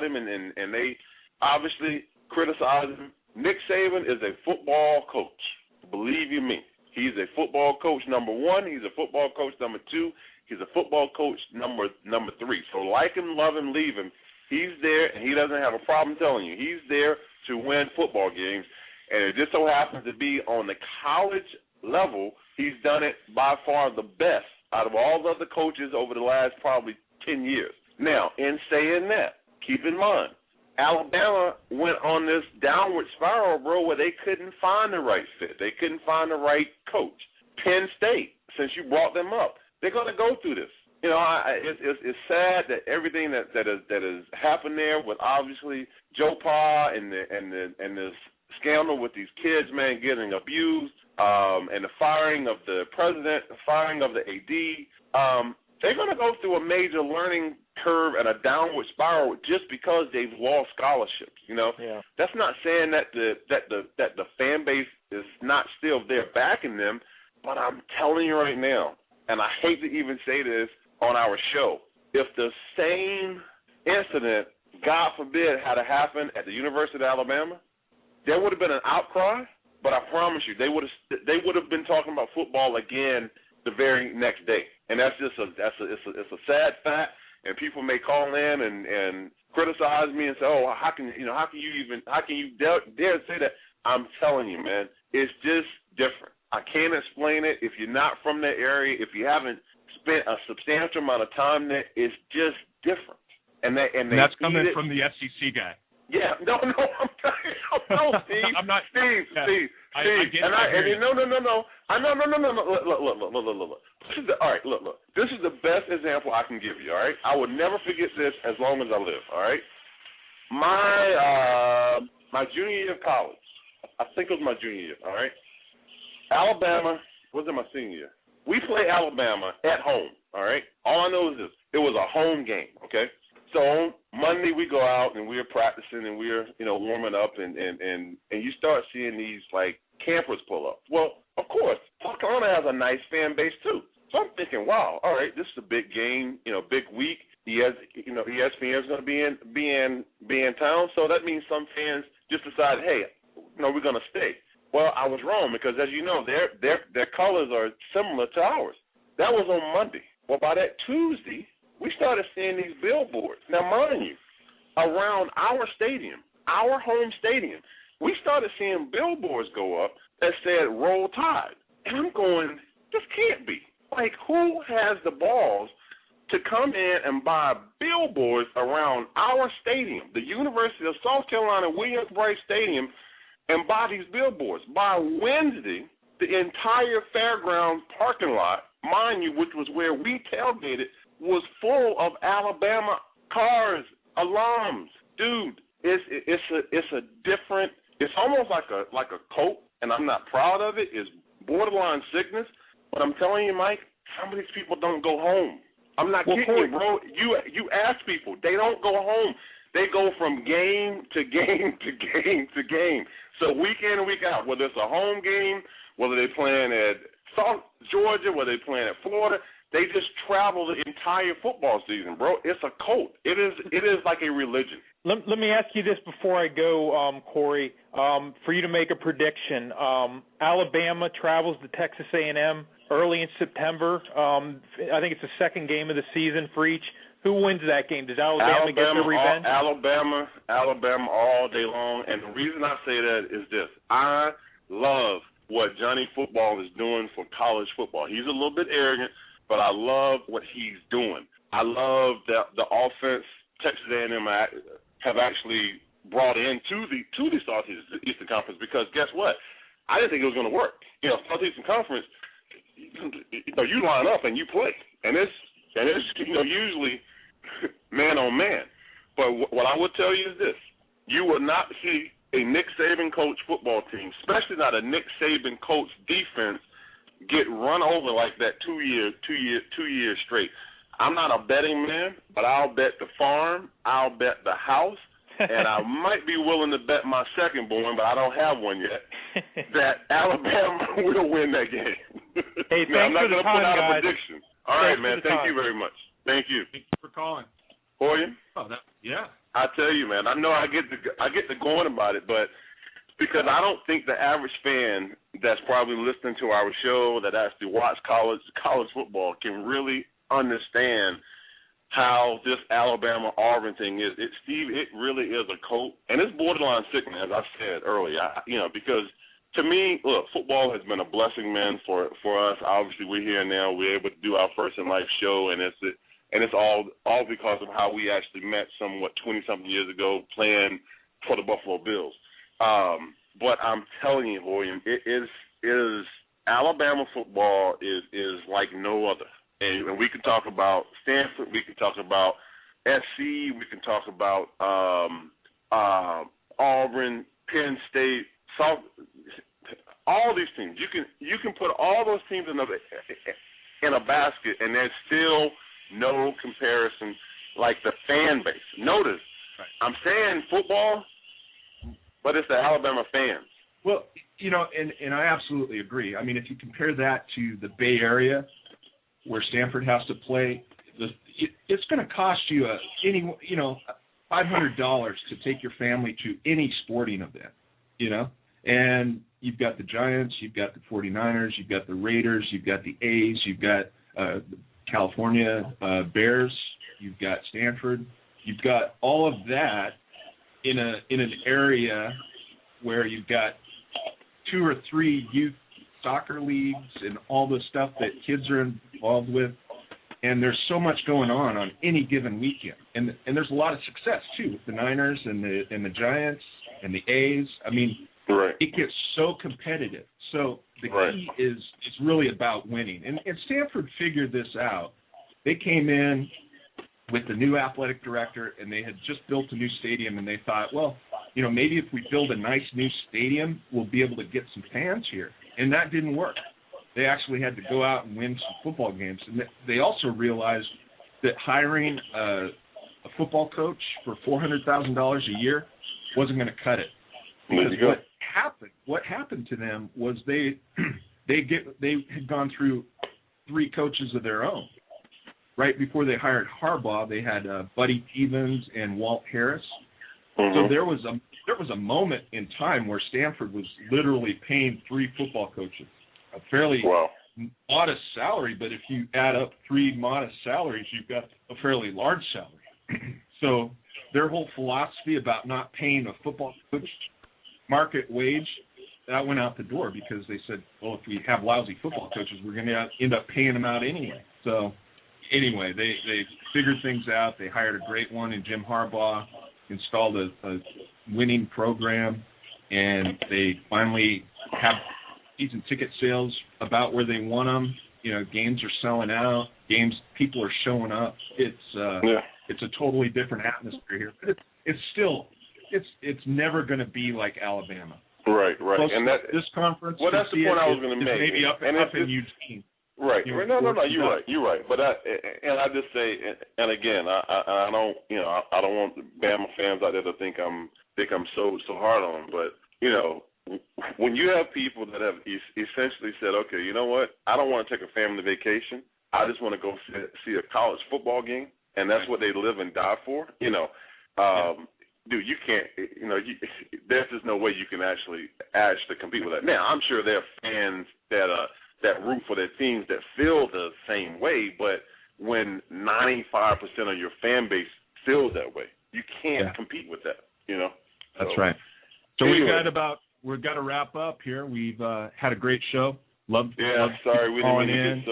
him, and they obviously criticize him. Nick Saban is a football coach. Believe you me. He's a football coach number one. He's a football coach number two. He's a football coach number three. So like him, love him, leave him. He's there, and he doesn't have a problem telling you. He's there to win football games, and it just so happens to be on the college level. He's done it by far the best out of all the other coaches over the last probably 10 years. Now, in saying that, keep in mind, Alabama went on this downward spiral, bro, where they couldn't find the right fit. They couldn't find the right coach. Penn State, since you brought them up, they're going to go through this. You know, it's sad that everything that has happened there with obviously Joe Pa and the scandal with these kids, man, getting abused, and the firing of the president, the firing of the AD. They're going to go through a major learning curve and a downward spiral just because they've lost scholarships. You know, That's not saying that the fan base is not still there backing them, but I'm telling you right now, and I hate to even say this on our show, if the same incident, God forbid, had happened at the University of Alabama, there would have been an outcry. But I promise you, they would have been talking about football again the very next day. And that's just it's a sad fact. And people may call in and criticize me and say, "Oh, how can you dare say that?" I'm telling you, man, it's just different. I can't explain it. If you're not from that area, if you haven't spent a substantial amount of time there, it's just different. And that's coming from the SEC guy. Yeah, no, Steve. I'm not. Steve. I get it. No. Look. Look. This is the best example I can give you. All right, I will never forget this as long as I live. All right, my junior year of college. I think it was my junior year. All right, Alabama. Was it my senior year? We play Alabama at home. All right. All I know is this: it was a home game. Okay. So on Monday we go out and we're practicing and we're, warming up and you start seeing these like campers pull up. Well, of course, South Carolina has a nice fan base too. So I'm thinking, wow, all right, this is a big game, big week. ESPN is going to be in town, so that means some fans just decide, hey, we're going to stay. Well, I was wrong because, as you know, their colors are similar to ours. That was on Monday. Well, by that Tuesday, we started seeing these billboards. Now, mind you, around our stadium, our home stadium, we started seeing billboards go up that said Roll Tide. And I'm going, this can't be. Like, who has the balls to come in and buy billboards around our stadium, the University of South Carolina Williams-Brice Stadium, and buy these billboards? By Wednesday, the entire fairground parking lot, mind you, which was where we tailgated, was full of Alabama cars, alarms. Dude, it's a different. It's almost like a cult, and I'm not proud of it. It's borderline sickness. But I'm telling you, Mike, some of these people don't go home. I'm not kidding you, bro. You ask people, they don't go home. They go from game to game to game to game. So week in and week out, whether it's a home game, whether they're playing at South Georgia, whether they're playing at Florida, they just travel the entire football season, bro. It's a cult. It is like a religion. Let me ask you this before I go, Corey, for you to make a prediction. Alabama travels to Texas A&M early in September. I think it's the second game of the season for each. Who wins that game? Does Alabama get their revenge? Alabama all day long. And the reason I say that is this. I love what Johnny Football is doing for college football. He's a little bit arrogant, but I love what he's doing. I love the offense Texas A&M have actually brought into the Southeastern Conference, because guess what? I didn't think it was going to work. Southeastern Conference, you line up and you play, and it's usually man on man. But what I would tell you is this: you will not see a Nick Saban coach football team, especially not a Nick Saban coach defense, get run over like that 2 years straight. I'm not a betting man, but I'll bet the farm, I'll bet the house, and I might be willing to bet my second born, but I don't have one yet, that Alabama will win that game. Hey, now, I'm not going to put out guys. a prediction. All right, man. Thank you very much. Thank you. Thank you for calling. Hoyer? Oh, yeah. I tell you, man, I know I get the going about it, but because I don't think the average fan that's probably listening to our show that actually watch college football can really understand how this Alabama-Auburn thing is. Steve, it really is a cult, and it's borderline sickening, as I said earlier. Because to me, look, football has been a blessing, man, for us. Obviously, we're here now. We're able to do our First in Life show, and it's all because of how we actually met 20-something years ago playing for the Buffalo Bills. But I'm telling you, William, it is Alabama football is like no other. And we can talk about Stanford, we can talk about SC, we can talk about Auburn, Penn State, all these teams. You can put all those teams in a basket, and there's still no comparison like the fan base. Notice, right. I'm saying football, but it's the Alabama fans. Well, and I absolutely agree. I mean, if you compare that to the Bay Area, where Stanford has to play, it's going to cost you $500 to take your family to any sporting event, And you've got the Giants, you've got the 49ers, you've got the Raiders, you've got the A's, you've got the California Bears, you've got Stanford, you've got all of that in an area where you've got 2 or 3 youth soccer leagues and all the stuff that kids are involved with, and there's so much going on any given weekend, and there's a lot of success too with the Niners and the Giants and the A's. I mean, right. It gets so competitive. So the key is really about winning, and Stanford figured this out. They came in with the new athletic director, and they had just built a new stadium, and they thought, well, maybe if we build a nice new stadium, we'll be able to get some fans here. And that didn't work. They actually had to go out and win some football games. And they also realized that hiring a football coach for $400,000 a year wasn't going to cut it. Because what happened to them was they had gone through 3 coaches of their own. Right before they hired Harbaugh, they had Buddy Evans and Walt Harris. Mm-hmm. So there was a moment in time where Stanford was literally paying 3 football coaches a fairly modest salary, but if you add up 3 modest salaries, you've got a fairly large salary. So their whole philosophy about not paying a football coach market wage, that went out the door because they said, well, if we have lousy football coaches, we're going to end up paying them out anyway. So anyway, they figured things out. They hired a great one in Jim Harbaugh, installed a winning program, and they finally have season ticket sales about where they want them. Games are selling out. People are showing up. It's a totally different atmosphere here. But it's never going to be like Alabama. Right. Plus, and this conference. Well, that's the point I was going to make. Maybe up in Eugene. Right. No, you're right. But I just say, and again, I don't want Bama fans out there to think I'm so hard on them. But when you have people that have essentially said, okay, you know what, I don't want to take a family vacation. I just want to go see a college football game, and that's what they live and die for. Dude, you can't. There's just no way you can actually compete with that. Now, I'm sure there are fans that root for their teams that feel the same way, but when 95% of your fan base feels that way, you can't compete with that, That's right. So anyway, we've got to wrap up here. We've had a great show. Sorry we didn't get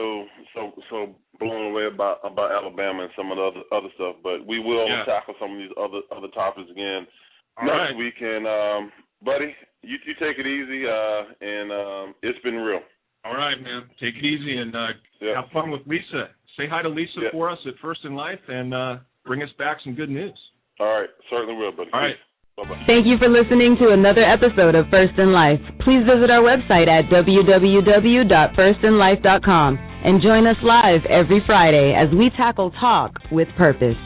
so blown away about Alabama and some of the other stuff, but we will tackle some of these other topics again next week. And buddy, you take it easy, and it's been real. All right, man. Take it easy and have fun with Lisa. Say hi to Lisa for us at First in Life and bring us back some good news. All right. Certainly will, buddy. All right. Bye-bye. Thank you for listening to another episode of First in Life. Please visit our website at www.firstinlife.com and join us live every Friday as we tackle talk with purpose.